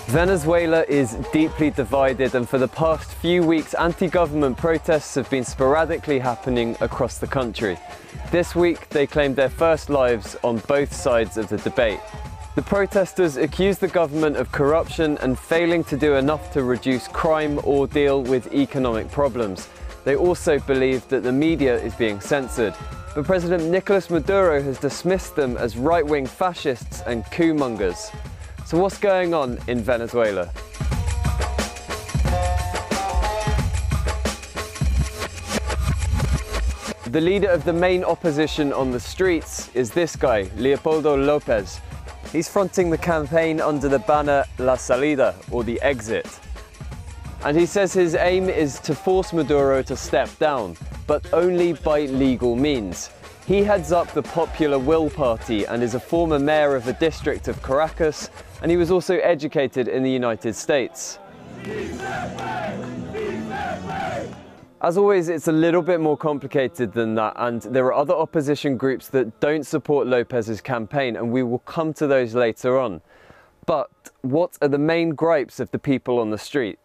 Venezuela is deeply divided, and for the past few weeks anti-government protests have been sporadically happening across the country. This week they claimed their first lives on both sides of the debate. The protesters accuse the government of corruption and failing to do enough to reduce crime or deal with economic problems. They also believe that the media is being censored. But President Nicolás Maduro has dismissed them as right-wing fascists and coup mongers. So what's going on in Venezuela? The leader of the main opposition on the streets is this guy, Leopoldo López. He's fronting the campaign under the banner La Salida, or the exit. And he says his aim is to force Maduro to step down, but only by legal means. He heads up the Popular Will Party and is a former mayor of the district of Caracas, and he was also educated in the United States. As always, it's a little bit more complicated than that, and there are other opposition groups that don't support López's campaign, and we will come to those later on. But what are the main gripes of the people on the street?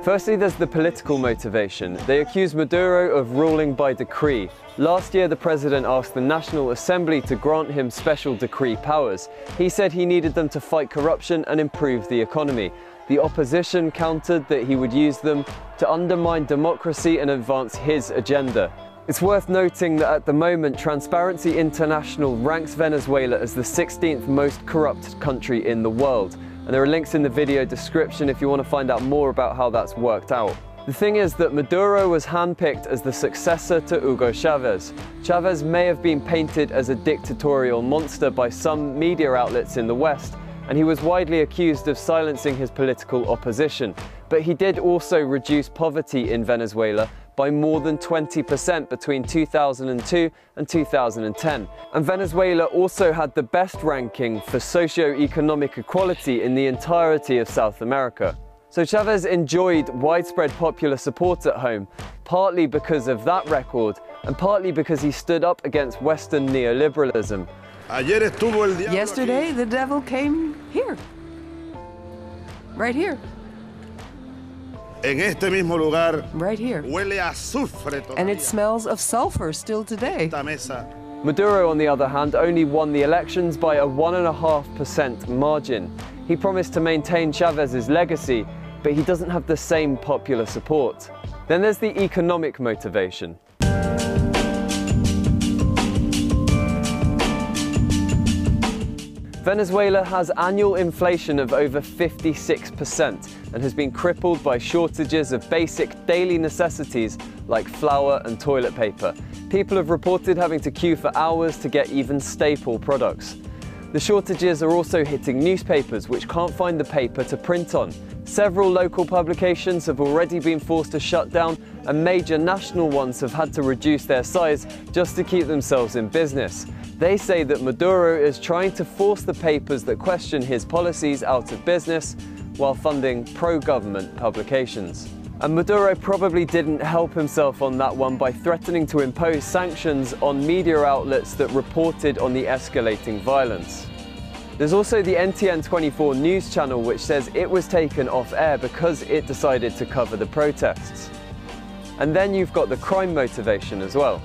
Firstly, there's the political motivation. They accuse Maduro of ruling by decree. Last year, the president asked the National Assembly to grant him special decree powers. He said he needed them to fight corruption and improve the economy. The opposition countered that he would use them to undermine democracy and advance his agenda. It's worth noting that at the moment, Transparency International ranks Venezuela as the 16th most corrupt country in the world. And there are links in the video description if you want to find out more about how that's worked out. The thing is that Maduro was handpicked as the successor to Hugo Chavez. Chavez may have been painted as a dictatorial monster by some media outlets in the West, and he was widely accused of silencing his political opposition. But he did also reduce poverty in Venezuela by more than 20% between 2002 and 2010. And Venezuela also had the best ranking for socio-economic equality in the entirety of South America. So Chavez enjoyed widespread popular support at home, partly because of that record, and partly because he stood up against Western neoliberalism. Yesterday, the devil came here. Right here. En este mismo lugar, right here. Huele a azufre todavía. And it smells of sulfur still today. Maduro, on the other hand, only won the elections by a 1.5% margin. He promised to maintain Chavez's legacy, but he doesn't have the same popular support. Then there's the economic motivation. Venezuela has annual inflation of over 56% and has been crippled by shortages of basic daily necessities like flour and toilet paper. People have reported having to queue for hours to get even staple products. The shortages are also hitting newspapers, which can't find the paper to print on. Several local publications have already been forced to shut down, and major national ones have had to reduce their size just to keep themselves in business. They say that Maduro is trying to force the papers that question his policies out of business while funding pro-government publications. And Maduro probably didn't help himself on that one by threatening to impose sanctions on media outlets that reported on the escalating violence. There's also the NTN24 news channel, which says it was taken off air because it decided to cover the protests. And then you've got the crime motivation as well.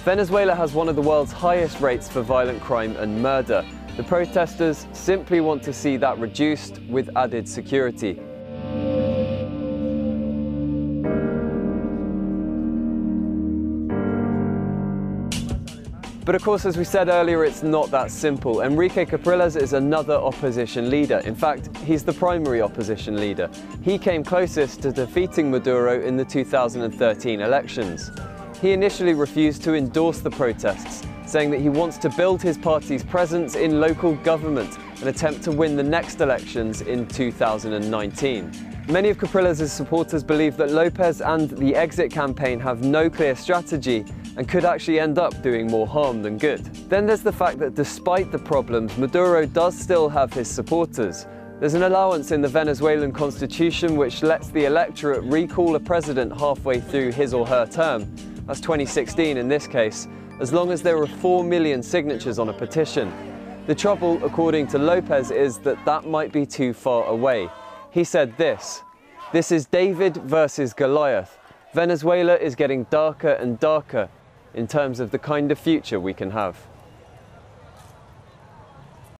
Venezuela has one of the world's highest rates for violent crime and murder. The protesters simply want to see that reduced with added security. But of course, as we said earlier, it's not that simple. Enrique Capriles is another opposition leader. In fact, he's the primary opposition leader. He came closest to defeating Maduro in the 2013 elections. He initially refused to endorse the protests, saying that he wants to build his party's presence in local government and attempt to win the next elections in 2019. Many of Capriles' supporters believe that López and the exit campaign have no clear strategy and could actually end up doing more harm than good. Then there's the fact that despite the problems, Maduro does still have his supporters. There's an allowance in the Venezuelan constitution which lets the electorate recall a president halfway through his or her term. That's 2016 in this case. as long as there are 4 million signatures on a petition. The trouble, according to Lopez, is that that might be too far away. He said this: "This is David versus Goliath. Venezuela is getting darker and darker in terms of the kind of future we can have."